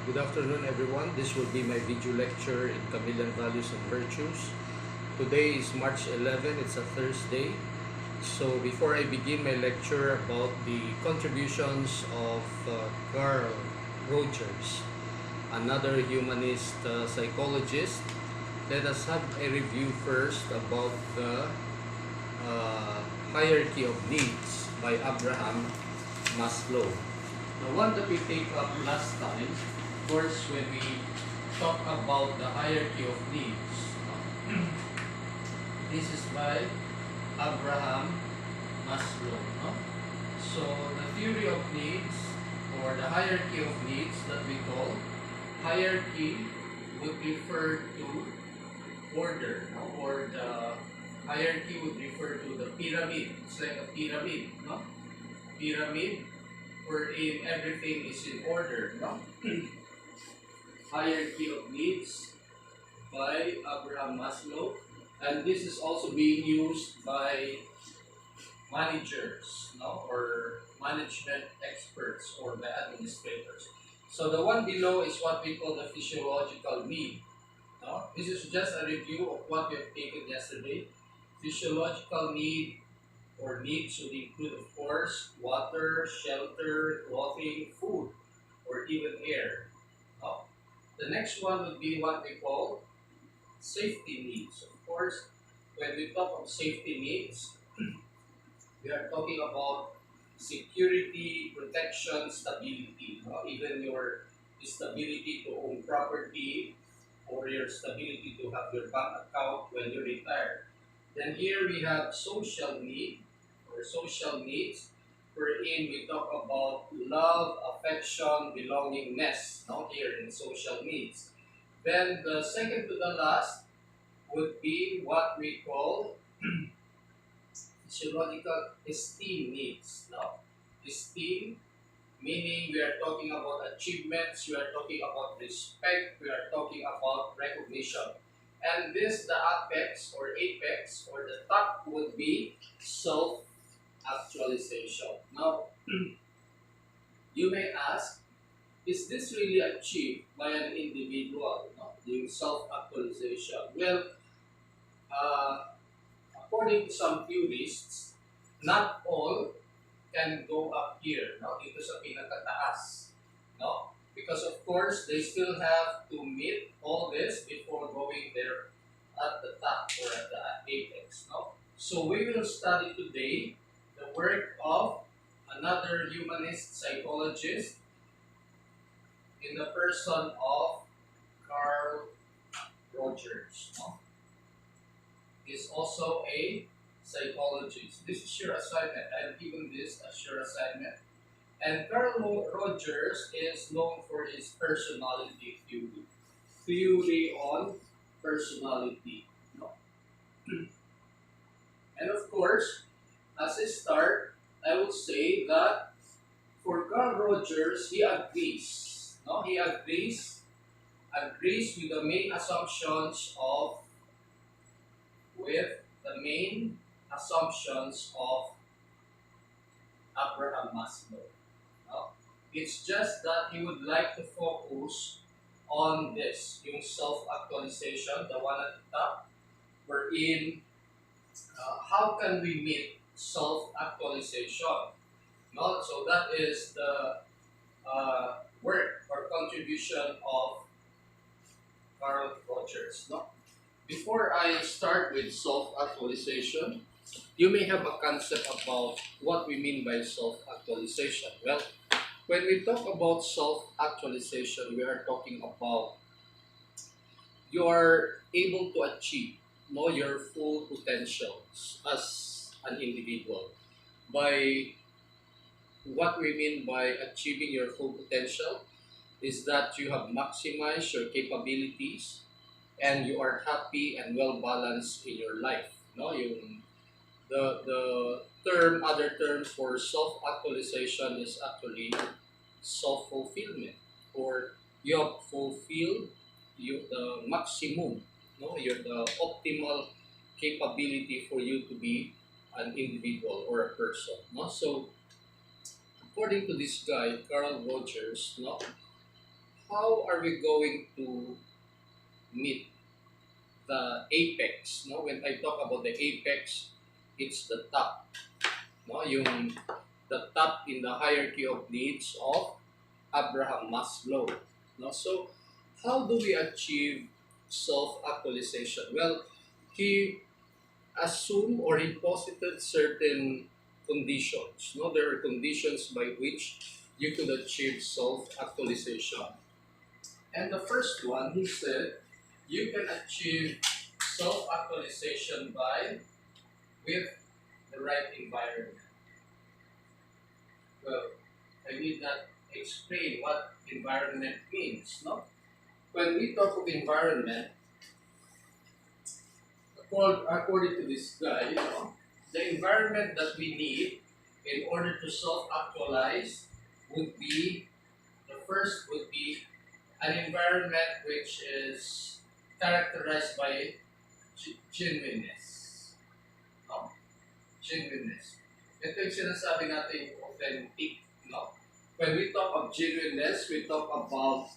Good afternoon everyone. This will be my video lecture in Chameleon Values and Virtues. Today is March 11, it's a Thursday. So before I begin my lecture about the contributions of Carl Rogers, another humanist psychologist, let us have a review first about the uh, hierarchy of needs by Abraham Maslow. The one that we take up last time, of course, when we talk about the hierarchy of needs, no? This is by Abraham Maslow. No? So the theory of needs, or the hierarchy of needs that we call hierarchy, would refer to order, no? Or the hierarchy would refer to the pyramid. It's like a pyramid, no? Pyramid wherein everything is in order, no? Hierarchy of needs by Abraham Maslow, and this is also being used by managers, no, or management experts, or by administrators. So the one below is what we call the physiological need. No? This is just a review of what we have taken yesterday. Physiological need or needs would include, of course, water, shelter, clothing, food, or even air. No? The next one would be what we call safety needs. Of course, when we talk of safety needs, we are talking about security, protection, stability. No? Even your stability to own property, or your stability to have your bank account when you retire. Then here we have social need or social needs, wherein we talk about love, affection, belongingness, no? Here in social needs. Then the second to the last would be what we call physiological esteem needs. No? Esteem, meaning we are talking about achievements, we are talking about respect, we are talking about recognition. And this, the apex or the top would be self-actualization. Now, you may ask, is this really achieved by an individual, no? The self-actualization? Well, uh, according to some theorists, not all can go up here, no? Dito sa pinakataas, no? Because of course, they still have to meet all this before going there at the top or at the apex, no? So we will study today the work of another humanist psychologist in the person of Carl Rogers, no? He's also a psychologist. This is your assignment. I've given this as your assignment. And Carl Rogers is known for his personality theory on personality. No? And of course, as a start, I will say that for Carl Rogers, he agrees. No? He agrees with the main assumptions of Abraham Maslow. No? It's just that he would like to focus on this, yung self-actualization, the one at the top, wherein how can we meet self-actualization? No? So that is the work or contribution of Carl Rogers. No? Before I start with self-actualization, you may have a concept about what we mean by self-actualization. Well, when we talk about self-actualization, we are talking about you are able to achieve, no, your full potentials as an individual. By what we mean by achieving your full potential is that you have maximized your capabilities and you are happy and well balanced in your life. No, the term, other terms for self actualization is actually self fulfillment, or you have fulfilled the maximum, no, the optimal capability for you to be an individual or a person. No, so according to this guy Carl Rogers, no, how are we going to meet the apex? No, when I talk about the apex, it's the top. No, yung the top in the hierarchy of needs of Abraham Maslow. No, so how do we achieve self-actualization? Well, he assumed or he posited certain conditions. No, there are conditions by which you could achieve self-actualization. And the first one, he said, you can achieve self-actualization by with the right environment. Well, I need not explain what environment means. No, when we talk of environment, according to this guy, the environment that we need in order to self-actualize would be the first would be an environment which is characterized by genuineness. No? Genuineness. Ito yung sinasabi natin authentic. No? When we talk of genuineness, we talk about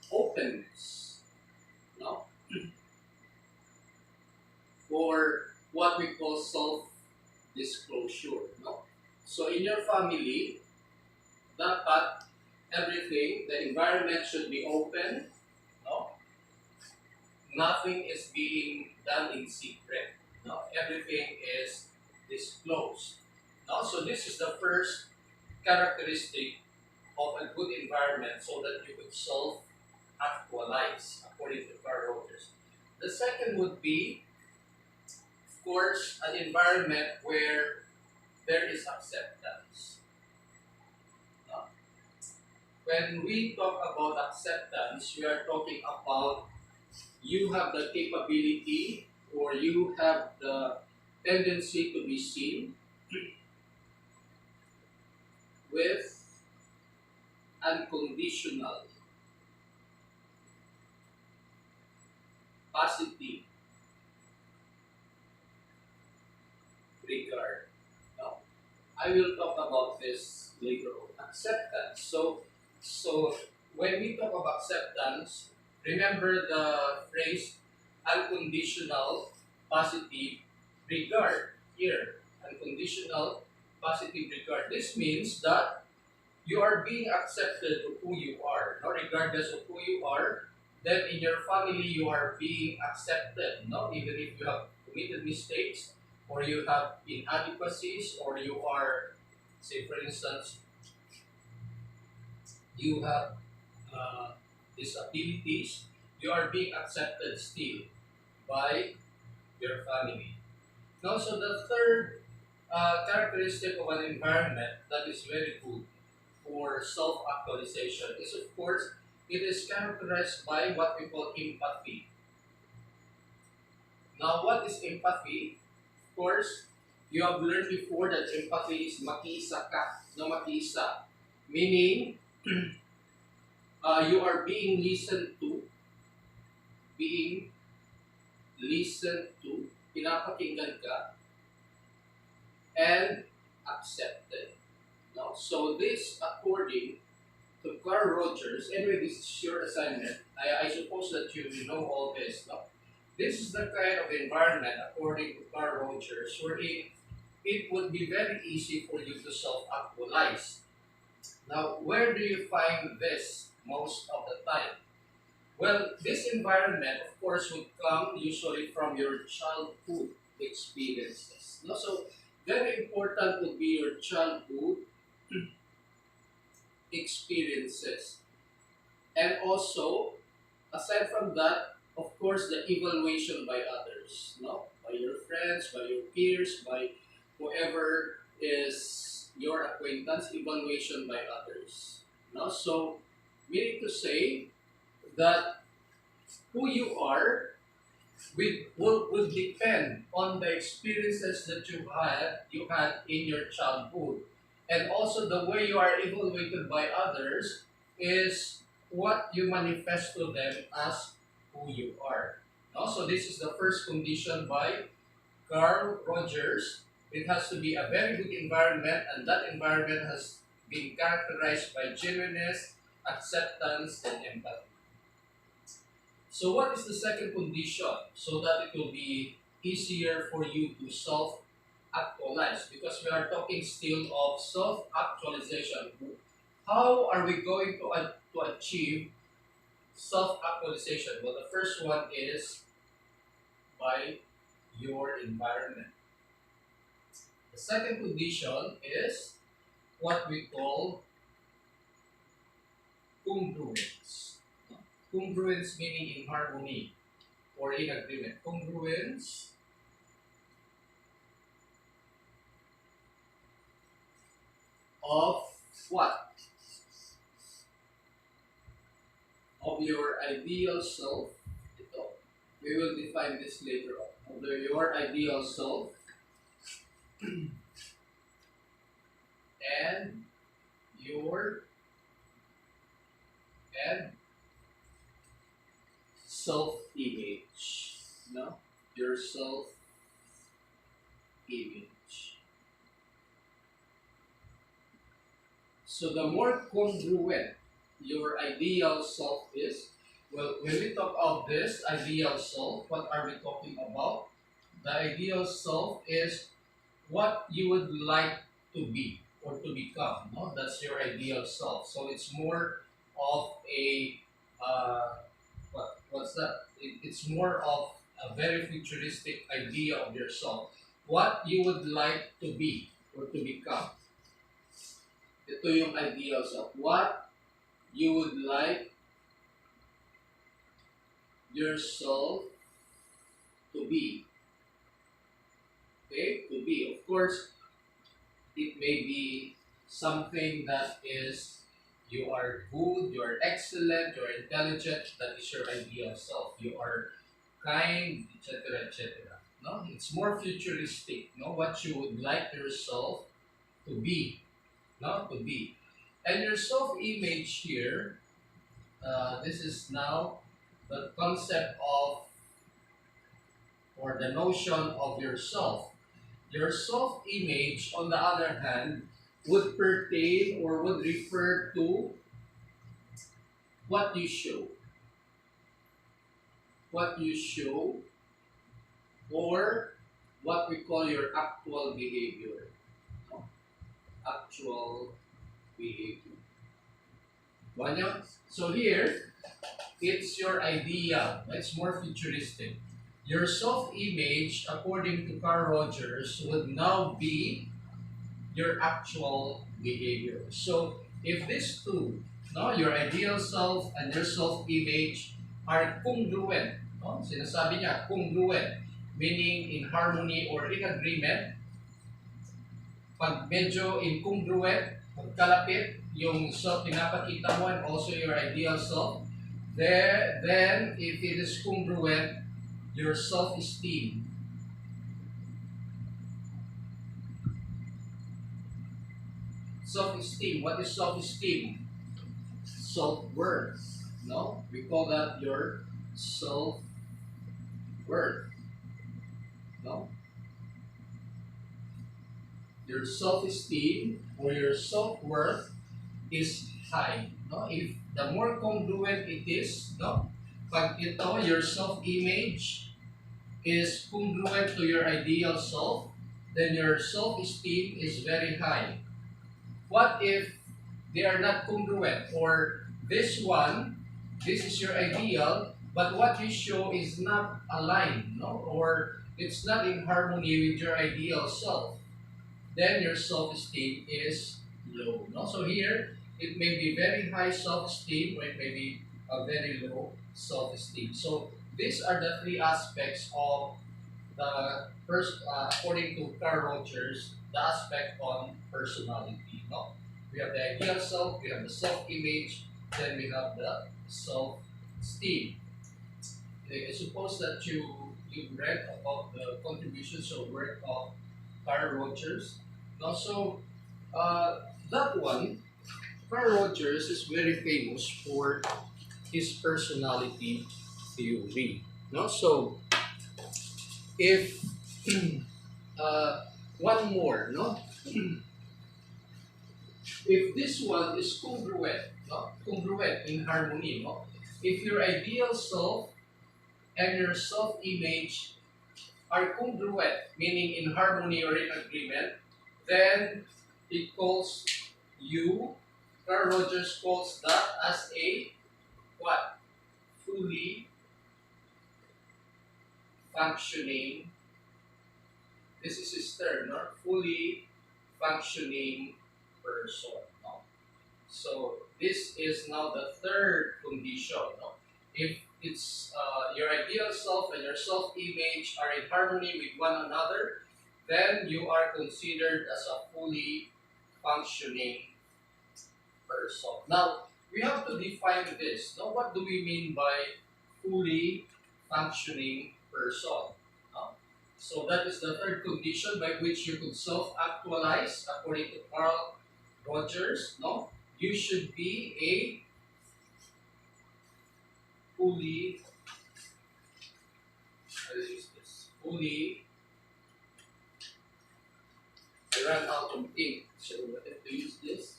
openness. No? Or what we call self-disclosure. No? So in your family, dapat everything, the environment should be open. No? Nothing is being done in secret. No? Everything is disclosed. No? So this is the first characteristic of a good environment so that you could self-actualize according to Carl Rogers. The second would be, of course, an environment where there is acceptance. No? When we talk about acceptance, we are talking about you have the capability or you have the tendency to be seen with unconditional, positive regard. Now, I will talk about this later on. Acceptance. So when we talk of acceptance, remember the phrase unconditional positive regard here. Unconditional positive regard. This means that you are being accepted of who you are, no? Regardless of who you are. Then in your family, you are being accepted, no? Even if you have committed mistakes, or you have inadequacies, or you are, say for instance, you have disabilities, you are being accepted still by your family. Now, so the third characteristic of an environment that is very good for self-actualization is, of course, it is characterized by what we call empathy. Now, what is empathy? Of course, you have learned before that empathy is makisa ka, no makisa, meaning you are being listened to, pinapakinggan ka, and accepted. No? So this, according to Carl Rogers, anyway, this is your assignment. I suppose that you know all this. No? This is the kind of environment, according to Carl Rogers, where it would be very easy for you to self-actualize. Now, where do you find this most of the time? Well, this environment, of course, would come usually from your childhood experiences. No? So, very important would be your childhood experiences. And also, aside from that, of course, the evaluation by others, no? By your friends, by your peers, by whoever is your acquaintance, evaluation by others. No? So, meaning to say that who you are would depend on the experiences that you had in your childhood. And also the way you are evaluated by others is what you manifest to them as who you are. Also, this is the first condition by Carl Rogers. It has to be a very good environment, and that environment has been characterized by genuineness, acceptance, and empathy. So what is the second condition? So that it will be easier for you to self-actualize, because we are talking still of self-actualization. How are we going to achieve self-actualization? Well, the first one is by your environment. The second condition is what we call congruence. Congruence meaning in harmony or in agreement. Congruence of what? Of your ideal self. Ito. We will define this later on. Of your ideal self and your and self-image. No? Your self-image. So the more congruent your ideal self is, well, when we talk of this ideal self, what are we talking about? The ideal self is what you would like to be or to become. No, that's your ideal self. So it's more of a what's that? It's more of a very futuristic idea of yourself. What you would like to be or to become. Ito yung ideal self. What you would like yourself to be. Okay? To be. Of course, it may be something that is you are good, you are excellent, you are intelligent. That is your ideal self. You are kind, etc., etc. No, it's more futuristic. No, what you would like yourself to be. No, to be, and your self-image here. This is now the concept of or the notion of yourself. Your self-image, on the other hand, would pertain or would refer to what you show. What you show, or what we call your actual behavior. Actual behavior. Wanya? So here, it's your idea. It's more futuristic. Your self-image, according to Carl Rogers, would now be your actual behavior. So if these two, no, your ideal self and your self-image are congruent, no? Sinasabi niya, congruent, meaning in harmony or in agreement. Pag medyo incongruent, magkalapit yung self pinapakita mo and also your ideal self, then if it is congruent, your self-esteem. Self-esteem. What is self-esteem? Self-worth. No? We call that your self-worth. No? Your self-esteem or your self-worth is high. No? If the more congruent it is, no? Pag ito, your self-image is congruent to your ideal self, then your self-esteem is very high. What if they are not congruent, or this is your ideal, but what you show is not aligned, no? Or it's not in harmony with your ideal self, then your self-esteem is low. No? So here, it may be very high self-esteem or it may be a very low self-esteem. So these are the three aspects of the first, according to Carl Rogers, the aspect on personality. No? We have the ideal self, we have the self-image, then we have the self-esteem. I suppose that you read about the contributions or work of Carl Rogers. Also, that one, Carl Rogers is very famous for his personality theory. No? So, if one more, no? if this one is congruent, no? Congruent in harmony, no? If your ideal self and your self-image are congruent, meaning in harmony or in agreement, then it calls you, Carl Rogers calls that as a what? Fully functioning, this is his term, no? Fully functioning person. No? So this is now the third condition. No? If it's your ideal self and your self-image are in harmony with one another, then you are considered as a fully functioning person. Now, we have to define this. Now, what do we mean by fully functioning person? No? So that is the third condition by which you could self-actualize according to Carl Rogers. No? You should be a fully, I'll use this, fully, I ran out of ink, so I have to use this.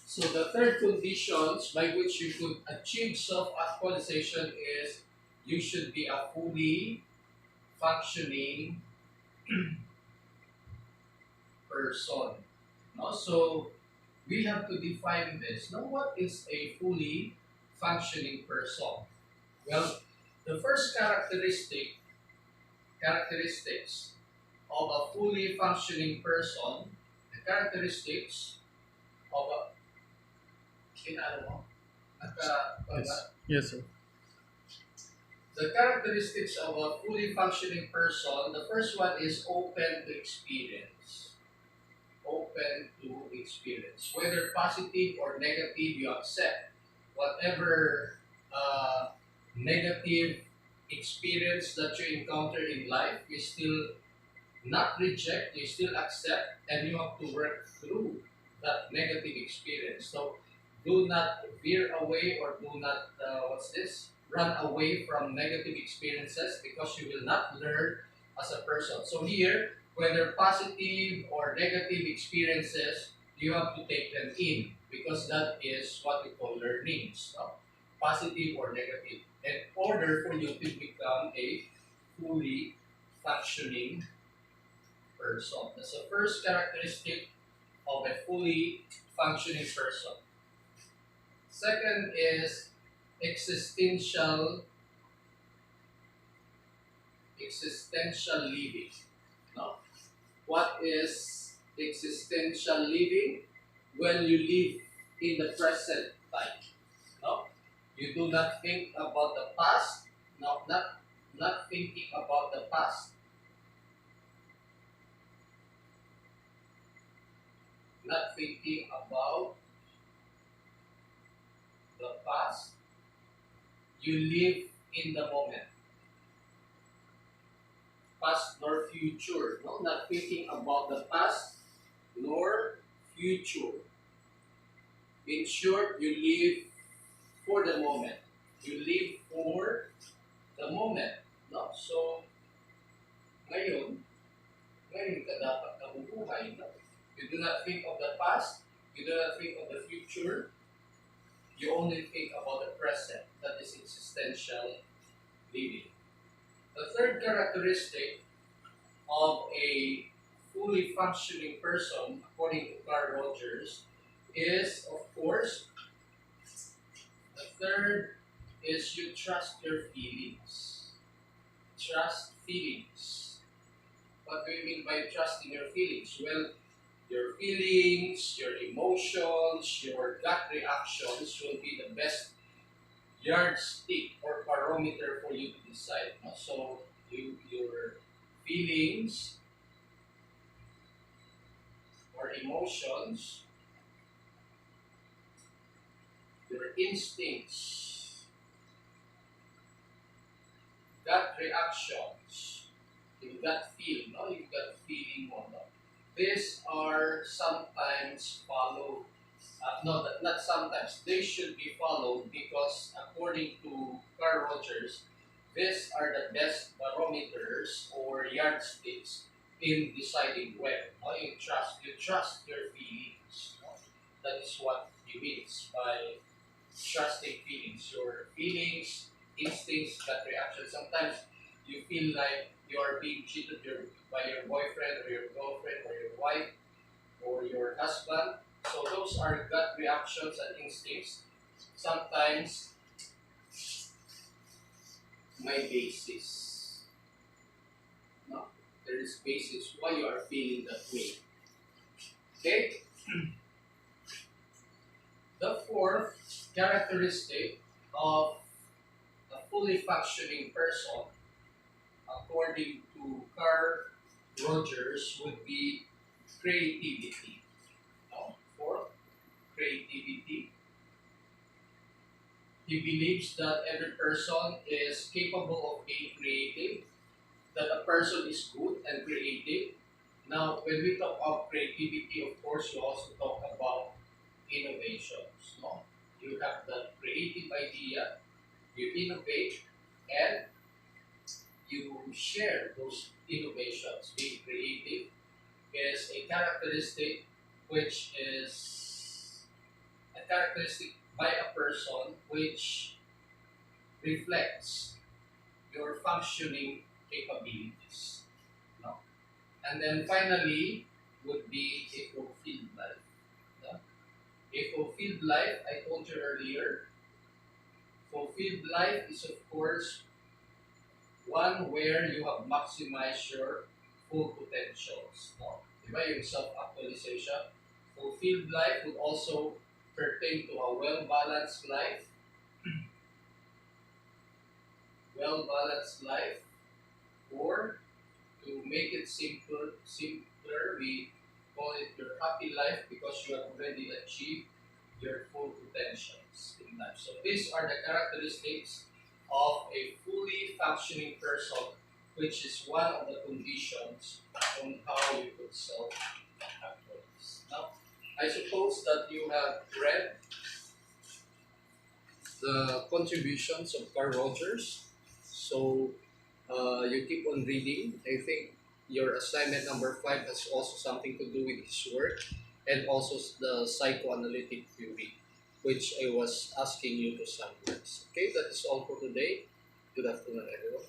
So the third conditions by which you could achieve self-actualization is you should be a fully functioning person. No? So we have to define this. Now, what is a fully functioning person? Well, the first characteristics of a fully functioning person, the characteristics of a Yes. Yes, sir. the characteristics of a fully functioning person, the first one is open to experience. Open to experience. Whether positive or negative, you accept. Whatever negative experience that you encounter in life, you still not reject, you still accept, and you have to work through that negative experience. So do not veer away or do not, run away from negative experiences because you will not learn as a person. So here, whether positive or negative experiences, you have to take them in because that is what we call learnings, no? Positive or negative. In order for you to become a fully functioning person. That's the first characteristic of a fully functioning person. Second is existential living. No? What is existential living? When you live in the present time. No? You do not think about the past. No, not thinking about the past. Not thinking about the past. You live in the moment. Past nor future. No, not thinking about the past nor future. In short, you live for the moment. You live for the moment. No? So, ngayon ka dapat nabubuhay. No? You do not think of the past. You do not think of the future. You only think about the present. That is existential living. The third characteristic of a fully functioning person, according to Carl Rogers, is, of course, the third is you trust your feelings. Trust feelings. What do you mean by trusting your feelings? Well, your feelings, your emotions, your gut reactions will be the best yardstick or barometer for you to decide. No? So, your feelings or emotions, your instincts, gut reactions, yung gut feel, no? Yung gut feeling mo, no? These are sometimes followed, no, not sometimes, they should be followed because according to Carl Rogers, these are the best barometers or yardsticks in deciding whether, no? You trust your feelings. No? That is what he means by trusting feelings. Your feelings, instincts, gut reaction. Sometimes you feel like you are being cheated by your boyfriend or your girlfriend or your wife or your husband. So those are gut reactions and instincts. Sometimes my basis. No, there is basis why you are feeling that way. Okay. The fourth characteristic of a fully functioning person, according to Carl Rogers, would be creativity. No? Fourth, creativity. He believes that every person is capable of being creative, that a person is good and creative. Now, when we talk about creativity, of course, you also talk about innovations. No? You have that creative idea, you innovate, and you share those innovations. Being creative is a characteristic which is a characteristic by a person which reflects your functioning capabilities. No? And then finally would be a fulfilled life. No? A fulfilled life, I told you earlier, fulfilled life is of course one where you have maximized your full potentials. No? Diba? Yung self-actualization. Fulfilled life would also pertain to a well-balanced life. Well-balanced life, or to make it simpler, we call it your happy life because you have already achieved your full potentials in life. So these are the characteristics of a fully functioning person, which is one of the conditions on how you could self-actualize. Now, I suppose that you have read the contributions of Carl Rogers. So you keep on reading. I think your assignment number 5 has also something to do with his work and also the psychoanalytic theory, which I was asking you to summarize. Okay, that is all for today. Good afternoon, everyone.